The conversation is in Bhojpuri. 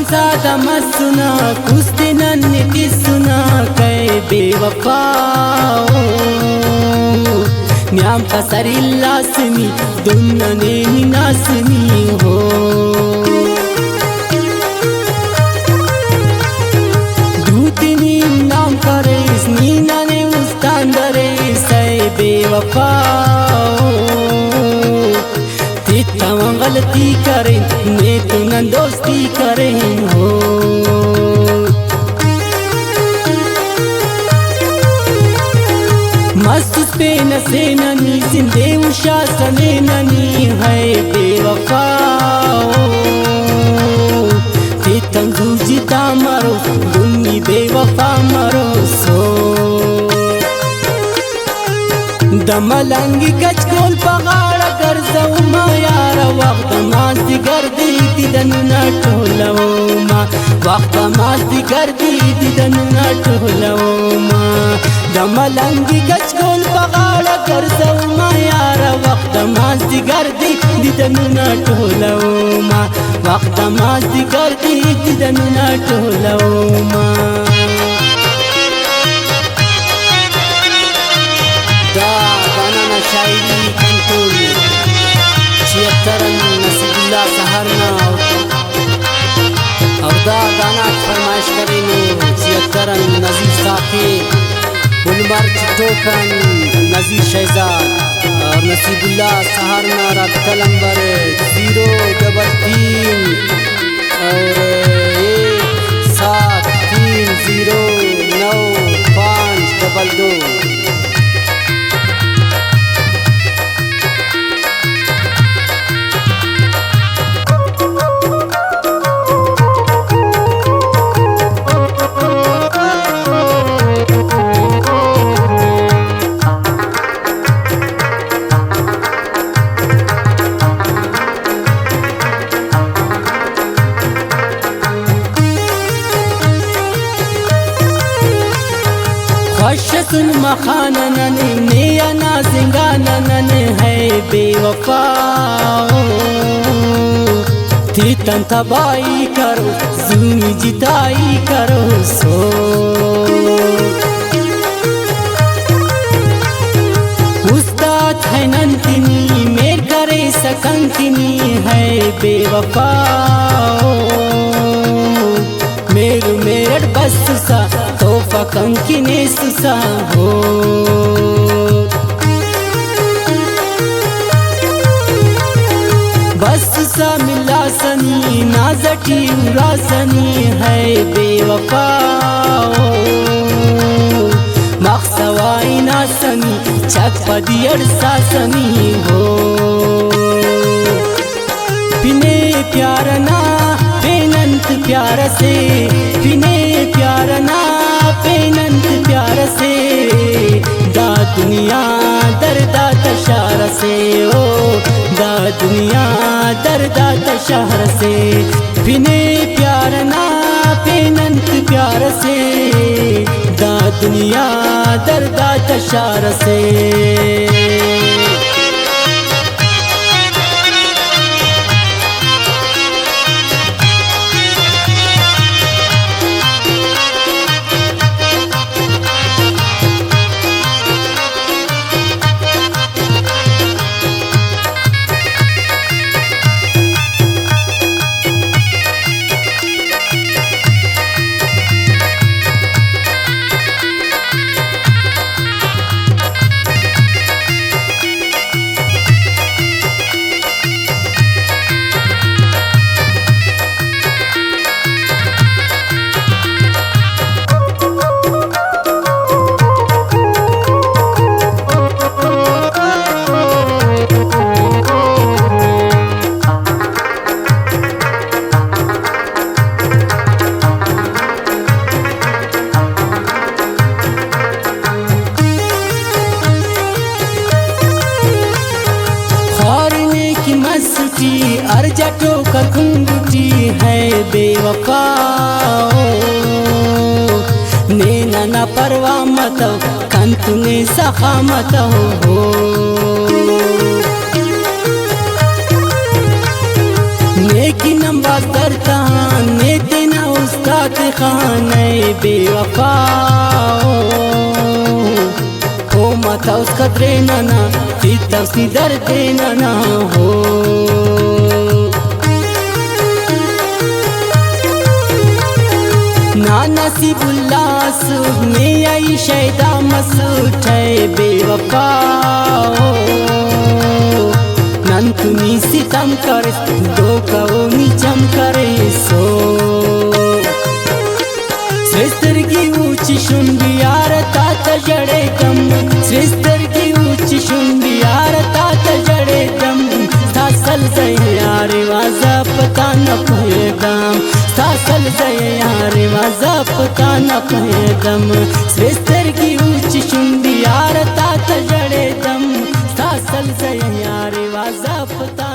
सादा मसुना कुस्ती नन्नी सुना कै बेवफाओ न्याम का सरिल्लासनी दुन्नने निनासनी हो दूतिनी नाम करे नीना ने उस्तांदरे सै बेवफाओ तिता गलती करें मैं तो न दोस्ती करें हो मस्त पे नसे ननी जिंदे उषा सने ननी है बेवफाओ तितम जूझता मरो दुन्नी बेवफा मरो सो दमलंगी कचकोल पगाड़ा कर मा यार वक्त मास्ती कर दी दिदनु न टोलो मा वक्त मास्ती कर दी दिदनु न टोलो मा दमलंगी कचकोल पगाड़ा कर मा यार वक्त मास्ती कर दी दिदनु न टोलो मा वक्त मास्ती कर दी दिदनु न टोलो मा शायरी कंट्रोल 76 नसीबुल्लाह सहरना और दा गाना फरमाइश करें 76 नजीर साकी गुलमर्ग टोपन नजीर शहजाद और नसीबुल्लाह सहरना रब्ता नंबर 033 और 1730952 सुन मखानन नेया ना सिंगानन है बेवफाओ तितन तबाई करो जुमी जिताई करो सो उस्ताद है नंतिनी मेर करे सकंतिनी है बेवफाओ मेरू मेरठ बस सा तोहफा कंकिने सुसा हो बस सा मिला सनी नाजटी उरासनी है बेवफाओ मखसवाई नासनी चक पदियर सासनी हो पिने प्यार ना बेनंत प्यार से पिने प्यार ना बेनंत प्यार से दा दुनिया दर्दा तशार से ओ दा दुनिया दर्दा तशार से पिने प्यार ना बेनंत प्यार से दा दुनिया दर्दा तशार से अर्जटो का घुंघटी है बेवफाओ नैना न परवा मत कंतु ने सखा मत हो नेकी नंबर करता ने रात खाने बेवफाओ हो माता उस कदरे नाना तीता उसी दर्द नाना हो नाना सिबुल्ला सुब में आई शैदा मसूठ बेवफाओ नंतुनी सितम करे दो कौमी चम करे सो श्रेष्ठर की ऊंची शुंबियार तात जड़े दम श्रेष्ठर की ऊंची शुंबियार तात जड़े दम सासल जय यार वाजा पता न पैदम सासल जय यार वाजा पता न पैदम श्रेष्ठर की ऊंची शुंबियार तात जड़े दम सासल जय यार वाजा पता